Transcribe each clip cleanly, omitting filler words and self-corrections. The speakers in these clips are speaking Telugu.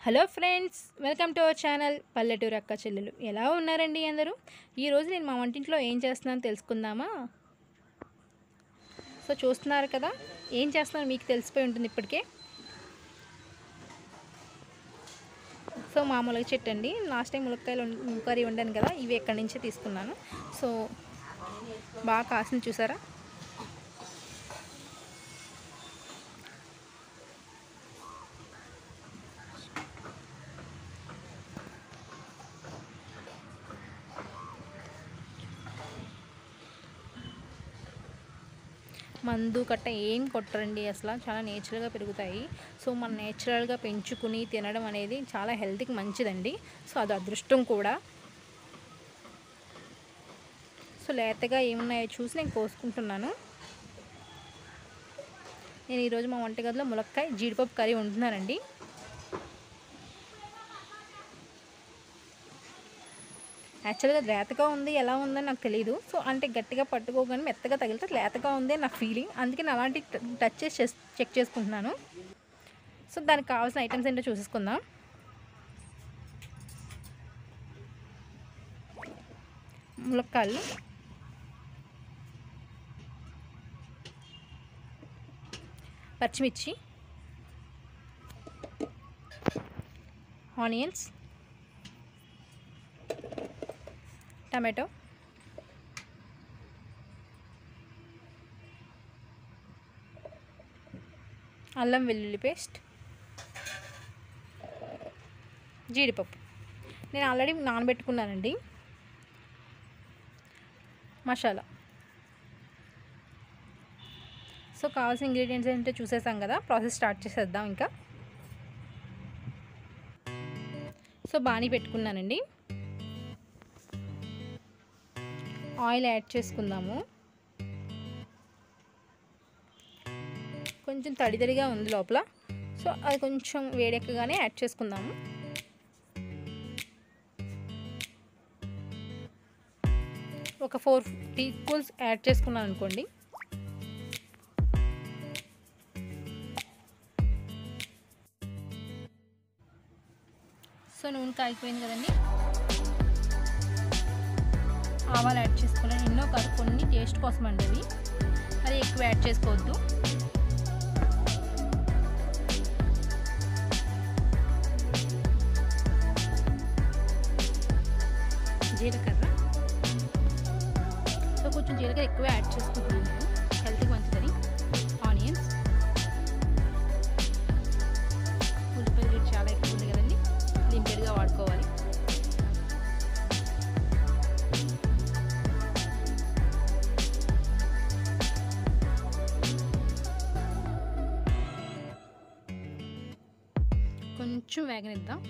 Hello friends, welcome to our channel పల్లెటూరు అక్క చెల్లెలు. ఎలా ఉన్నారండి అందరూ? ఈరోజు నేను మా వంటింట్లో ఏం చేస్తున్నానో తెలుసుకుందామా? సో చూస్తున్నారు కదా, ఏం చేస్తున్నానో మీకు తెలిసిపోయి ఉంటుంది ఇప్పటికే. సో మామూలుగా చెట్టు అండి. లాస్ట్ టైం ములక్కాయలు కర్రీ వండాను కదా, ఇవి ఎక్కడి నుంచే తీసుకున్నాను. సో బాగా కాసింది చూసారా. మందు కట్ట ఏం కొట్టరండి, అసలు చాలా నేచురల్గా పెరుగుతాయి. సో మనం నేచురల్గా పెంచుకుని తినడం అనేది చాలా హెల్త్కి మంచిదండి. సో అది అదృష్టం కూడా. సో లేతగా ఏమున్నాయో చూసి నేను కోసుకుంటున్నాను. నేను ఈరోజు మా వంటగదిలో ములక్కాయ జీడిపప్పు కర్రీ వండుతున్నానండి. యాక్చువల్గా లేతగా ఉంది, ఎలా ఉందని నాకు తెలియదు. సో అంటే గట్టిగా పట్టుకోగానే మెత్తగా తగిలితే లేతగా ఉంది అని నా ఫీలింగ్. అందుకే నేను అలాంటి టచ్ చేసి చెక్ చేసుకుంటున్నాను. సో దానికి కావాల్సిన ఐటమ్స్ ఏంటో చూసేసుకుందాం. ములక్కాయలు, పచ్చిమిర్చి, ఆనియన్స్, టమాటో, అల్లం వెల్లుల్లి పేస్ట్, జీడిపప్పు. నేను ఆల్రెడీ నానబెట్టుకున్నానండి. మసాలా. సో కావాల్సిన ఇంగ్రీడియంట్స్ ఏంటో చూసేసాం కదా, ప్రాసెస్ స్టార్ట్ చేసేద్దాం ఇంకా. సో బాణీ పెట్టుకున్నానండి. ఆయిల్ యాడ్ చేసుకుందాము. కొంచెం తడితడిగా ఉంది లోపల, సో అది కొంచెం వేడెక్కగానే యాడ్ చేసుకుందాము. ఒక 4 టీ స్పూన్స్ యాడ్ చేసుకున్నాను అనుకోండి. సో నూనె కాగిపోయింది కదండి. ఆవాలు యాడ్ చేసుకున్నాను. ఎన్నో కాదు, కొన్ని టేస్ట్ కోసం అండి అవి, అది ఎక్కువ యాడ్ చేసుకోవద్దు. జీలకర్ర. సో కొంచెం జీలకర్ర ఎక్కువ యాడ్ చేసుకుంటున్నాను నేను, హెల్త్కి మంచిదని. ఆనియన్స్. ఉల్లిపాయ రేట్ చాలా ఎక్కువ ఉంది కదండి, లిమిటెడ్గా వాడుకోవాలి. కొంచెం వేగనిద్దాం.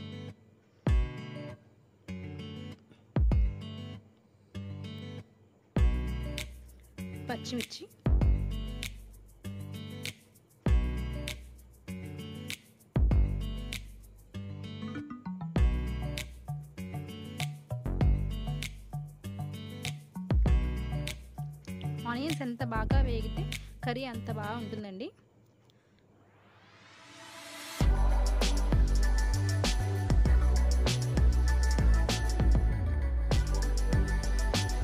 పచ్చిమిర్చి, ఆనియన్స్ ఎంత బాగా వేగితే కర్రీ అంత బాగా ఉంటుందండి.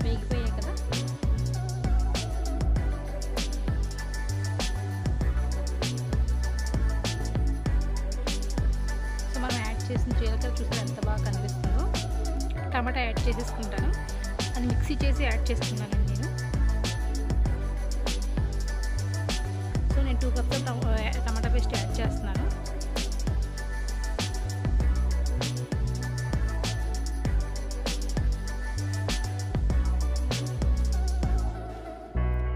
వేగిపోయాయి కదా. సో మనం యాడ్ చేసిన జీలకర్ర చూస్తే ఎంత బాగా కనిపిస్తుందో. టమాటా యాడ్ చేసేసుకుంటాను. అది మిక్సీ చేసి యాడ్ చేసుకున్నానండి నేను. సో నేను 2 కప్స్ టమాటా పేస్ట్ యాడ్ చేస్తున్నాను.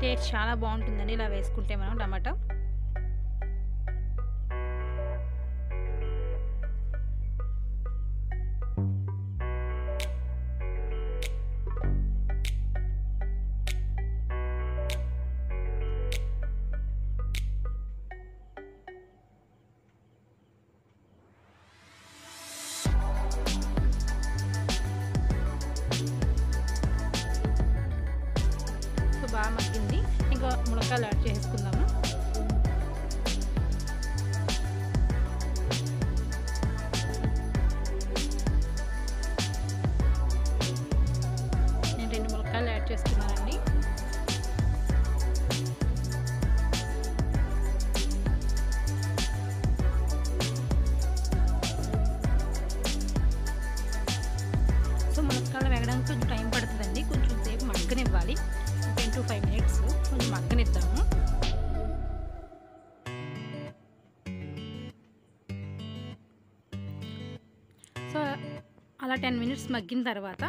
టేస్ట్ చాలా బాగుంటుందండి ఇలా వేసుకుంటే మనం టమాటా. బాగా మగ్గింది. ఇంకా ములక్కాయలు యాడ్ చేసుకుందాము. సో అలా 10 మినిట్స్ మగ్గిన తర్వాత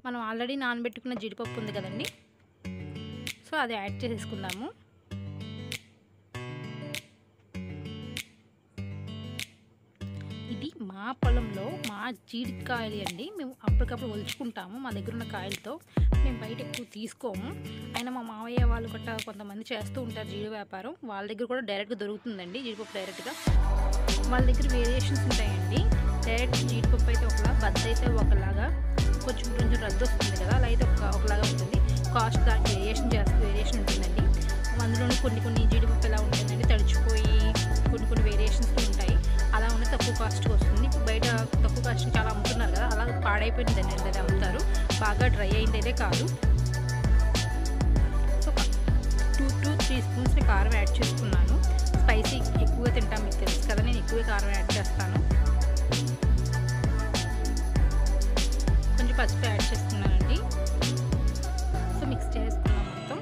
మనం ఆల్రెడీ నానబెట్టుకున్న జీడిపప్పు ఉంది కదండి, సో అది యాడ్ చేసేసుకుందాము. ఇది మా పొలంలో మా జీడికాయలు అండి. మేము అప్పటికప్పుడు ఒలుచుకుంటాము మా దగ్గర ఉన్న కాయలతో. మేము బయట ఎక్కువ తీసుకోము. అయినా మా మావయ్య వాళ్ళు గట్రా కొంతమంది చేస్తూ ఉంటారు జీడి వ్యాపారం. వాళ్ళ దగ్గర కూడా డైరెక్ట్గా దొరుకుతుందండి జీడిపప్పు డైరెక్ట్గా. వాళ్ళ దగ్గర వేరియేషన్స్ ఉంటాయండి. డైరెక్ట్ జీడిపప్పు అయితే ఒకలా, బద్ద అయితే ఒకలాగా, కొంచెం కొంచెం రద్దు వస్తుంది కదా, అలా అయితే ఒకలాగా ఉంటుంది. కాస్ట్ దానికి వేరియేషన్ ఉంటుందండి. అందులోనే కొన్ని జీడిపప్పు ఎలా ఉంటుందండి, తడిచిపోయి కొన్ని వేరియేషన్స్ ఉంటాయి. అలా ఉన్న తక్కువ కాస్ట్కి వస్తుంది. ఇప్పుడు బయట తక్కువ కాస్ట్ చాలా అమ్ముతున్నారు కదా, అలా పాడైపోయిందండి అది అమ్ముతారు. బాగా డ్రై అయిందైతే కాదు. సో 2 to 3 స్పూన్స్ కారం యాడ్ చేసుకున్నాను. స్పైసీ ఎక్కువగా తింటాం, మీకు తెలుసు కదా, నేను ఎక్కువ కారం యాడ్ చేస్తాను. కొంచెం పసుపు యాడ్ చేసుకున్నానండి. సో మిక్స్ చేసుకున్నాం మొత్తం.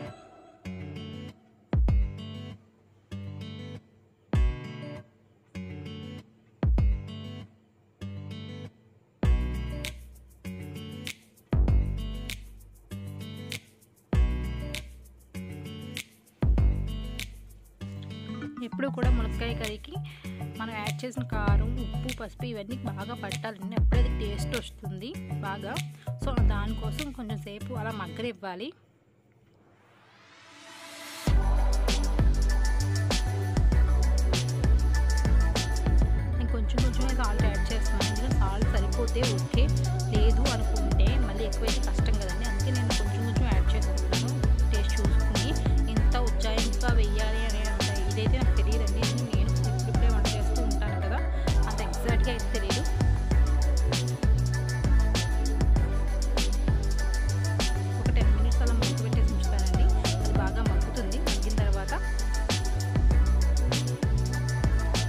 ఎప్పుడు కూడా మునక్కాయ కర్రీకి మనం యాడ్ చేసిన కారం, ఉప్పు, పసుపు ఇవన్నీ బాగా పట్టాలండి. అప్పుడైతే టేస్ట్ వస్తుంది బాగా. సో దానికోసం కొంచెం సేపు అలా మగ్గనివ్వాలి. నేను కొంచెం సాల్ట్ యాడ్ చేస్తున్నాను. ఇందులో సాల్ట్ సరిపోతే ఓకే, లేదు అనుకుంటే మళ్ళీ ఎక్కువైతే కష్టం కదండి. అందుకే నేను కొంచెం యాడ్ చేసుకుంటాను. టేస్ట్ చూసుకుని ఇంత ఉజ్జాయింపుగా వెయ్యాలి అనే ఇదైతే నాకు తెలియదండి. నేను ఇప్పుడే వంట చేస్తూ ఉంటాను కదా, అంత ఎగ్జాక్ట్గా అయితే తెలియదు. ఒక 10 మినిట్స్ అలా మగ్గు పెట్టేసి ఉంచుతానండి. అది బాగా మగ్గుతుంది. మగ్గిన తర్వాత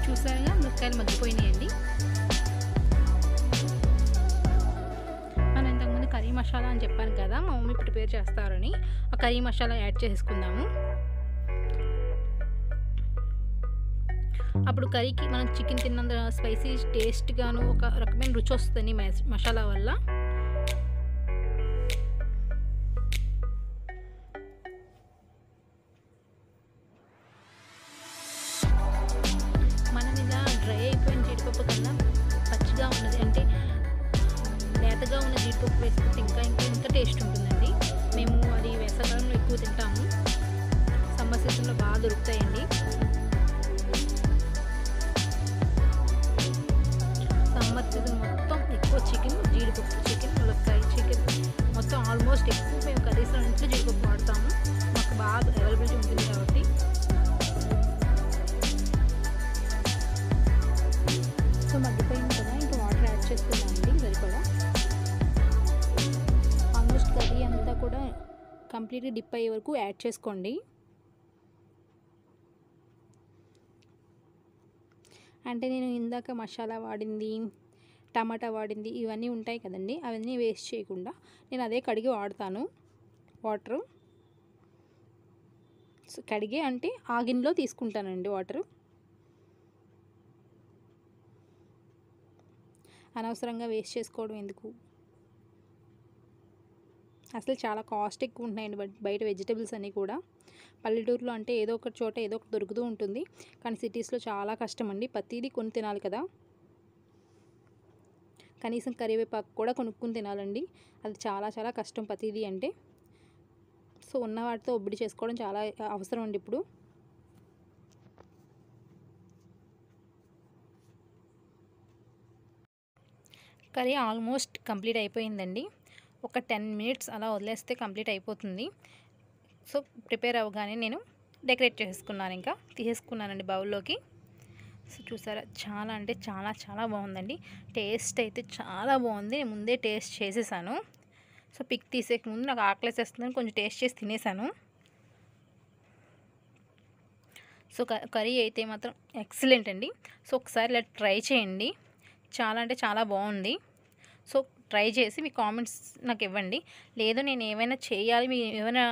చూసారుగా మునక్కాయలు మగ్గిపోయినాయండి. మనం ఇంతకుముందు కర్రీ మసాలా అని చెప్పాను కదా, మా మమ్మీ ప్రిపేర్ చేస్తారని. ఆ కర్రీ మసాలా యాడ్ చేసుకుందాము. అప్పుడు కర్రీకి మనం చికెన్ తిన్నంత స్పైసీ టేస్ట్గాను ఒక రకమైన రుచి వస్తుంది మసాలా వల్ల. మనం ఇలా డ్రై అయిపోయిన జీడిపప్పు కన్నా పచ్చిగా ఉన్నది అంటే లేతగా ఉన్న జీడిపప్పు వేసుకుంటే ఇంకా టేస్ట్ ఉంటుందండి. మేము అది వేసవికాలంలో ఎక్కువ తింటాము. సమ్మర్ సీజన్లో బాగా దొరుకుతాయండి. సమ్మర్ సీజన్ మొత్తం ఎక్కువ జీడిపప్పు, మునక్కాయ, చికెన్ మొత్తం ఆల్మోస్ట్ ఎక్కువ మేము కర్రీస్లో నుంచి జీడిపప్పు వాడతాము. మాకు బాగా అవైలబిలిటీ ఉంటుంది కాబట్టి. సో మగ్గిపోయింది కదా, ఇంకా వాటర్ యాడ్ చేసుకున్నామండి సరిపడా. ఆల్మోస్ట్ కర్రీ అంతా కూడా కంప్లీట్గా డిప్ అయ్యే వరకు యాడ్ చేసుకోండి. అంటే నేను ఇందాక మసాలా వాడింది, టమాటా వాడింది ఇవన్నీ ఉంటాయి కదండి, అవన్నీ వేస్ట్ చేయకుండా నేను అదే కడిగి వాడతాను వాటరు. సో కడిగే అంటే ఆ గిన్నెలో తీసుకుంటానండి వాటరు. అనవసరంగా వేస్ట్ చేసుకోవడం ఎందుకు. అసలు చాలా కాస్ట్ ఎక్కువ ఉంటున్నాయండి బయట వెజిటబుల్స్ అన్నీ కూడా. పల్లెటూరులో అంటే ఏదో ఒక చోట ఏదో ఒకటి దొరుకుతూ ఉంటుంది, కానీ సిటీస్లో చాలా కష్టం అండి. ప్రతిదీ కొని తినాలి కదా, కనీసం కరివేపాకు కూడా కొనుక్కొని తినాలండి. అది చాలా కష్టం ప్రతిదీ అంటే. సో ఉన్న వాటితో ఒబ్బిడి చేసుకోవడం చాలా అవసరం అండి ఇప్పుడు. కర్రీ ఆల్మోస్ట్ కంప్లీట్ అయిపోయిందండి. ఒక 10 మినిట్స్ అలా వదిలేస్తే కంప్లీట్ అయిపోతుంది. సో ప్రిపేర్ అవ్వగానే నేను డెకరేట్ చేసుకున్నాను, ఇంకా తీసేసుకున్నానండి బౌల్లోకి. సో చూసారా, చాలా అంటే చాలా బాగుందండి. టేస్ట్ అయితే చాలా బాగుంది. నేను ముందే టేస్ట్ చేసేసాను. సో పిక్ తీసేక ముందు నాకు ఆకలేసేస్తుందని కొంచెం టేస్ట్ చేసి తినేసాను. సో కర్రీ అయితే మాత్రం ఎక్సలెంట్ అండి. సో ఒకసారి ఇలా ట్రై చేయండి, చాలా అంటే చాలా బాగుంది. సో ట్రై చేసి మీ కామెంట్స్ నాకు ఇవ్వండి. లేదు నేను ఏమైనా చేయాలి, మీరు ఏమైనా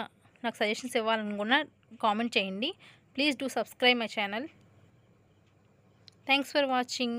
నాకు సజెషన్స్ ఇవ్వాలనుకున్నా కామెంట్ చేయండి. Please do subscribe my channel. Thanks for watching.